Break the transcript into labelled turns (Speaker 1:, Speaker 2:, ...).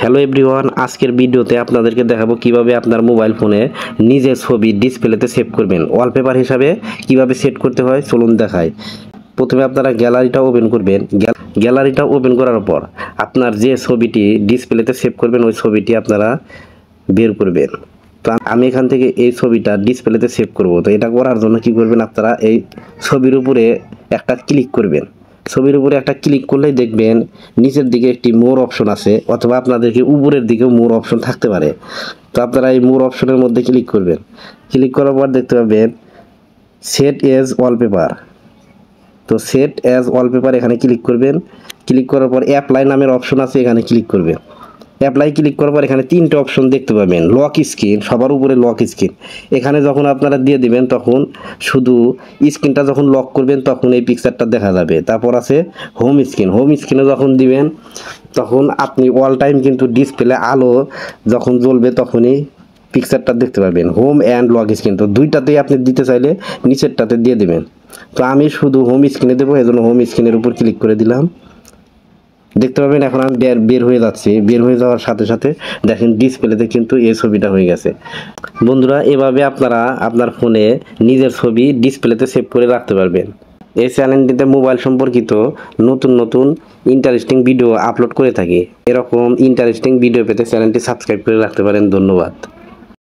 Speaker 1: Hello everyone, আজকের ভিডিওতে আপনাদেরকে দেখাবো কিভাবে আপনার মোবাইল ফোনে নিজের ছবি ডিসপ্লেতে সেভ করবেন। ওয়ালপেপার হিসাবে কিভাবে সেট করতে হয় চলুন দেখাই। প্রথমে আপনারা গ্যালারিটা ওপেন করবেন। গ্যালারিটা ওপেন করার পর আপনার যে ছবিটি ডিসপ্লেতে সেভ করবেন ওই ছবিটি আপনারা বের করবেন। তো আমি এখান থেকে এই ছবিটা ডিসপ্লেতে সেভ করব। তো এটা করার জন্য কি করবেন, আপনারা এই ছবির উপরে একটা ক্লিক করবেন। ছবির উপরে একটা ক্লিক করলেই দেখবেন নিচের দিকে একটি মোর অপশন আছে, অথবা আপনাদেরকে উপরের দিকেও মোর অপশন থাকতে পারে। তো আপনারা এই মোর অপশনের মধ্যে ক্লিক করবেন। ক্লিক করার পর দেখতে পাবেন সেট এজ ওয়ালপেপার। তো সেট অ্যাজ ওয়ালপেপার এখানে ক্লিক করবেন। ক্লিক করার পর অ্যাপ্লাই নামের অপশন আছে, এখানে ক্লিক করবেন। অ্যাপ্লাই ক্লিক করার পর এখানে তিনটে অপশন দেখতে পাবেন। লক স্ক্রিন, সবার উপরে লক স্ক্রিন, এখানে যখন আপনারা দিয়ে দিবেন তখন শুধু স্ক্রিনটা যখন লক করবেন তখন এই পিকচারটা দেখা যাবে। তারপর আছে হোম স্ক্রিন। হোম স্ক্রিনে যখন দিবেন তখন আপনি অল টাইম কিন্তু ডিসপ্লে আলো যখন জ্বলবে তখনই পিকচারটা দেখতে পাবেন। হোম অ্যান্ড লক স্ক্রিন, তো দুইটাতেই আপনি দিতে চাইলে নিচেরটাতে দিয়ে দেবেন। তো আমি শুধু হোম স্ক্রিনে দেবো, এজন্য হোম স্ক্রিনের উপর ক্লিক করে দিলাম। দেখতে পাবেন এখন আমি বের হয়ে যাচ্ছি। বের হয়ে যাওয়ার সাথে সাথে দেখেন ডিসপ্লেতে কিন্তু এই ছবিটা হয়ে গেছে। বন্ধুরা, এভাবে আপনারা আপনার ফোনে নিজের ছবি ডিসপ্লেতে সেভ করে রাখতে পারবেন। এই চ্যানেলটিতে মোবাইল সম্পর্কিত নতুন নতুন ইন্টারেস্টিং ভিডিও আপলোড করে থাকি। এরকম ইন্টারেস্টিং ভিডিও পেতে চ্যানেলটি সাবস্ক্রাইব করে রাখতে পারেন। ধন্যবাদ।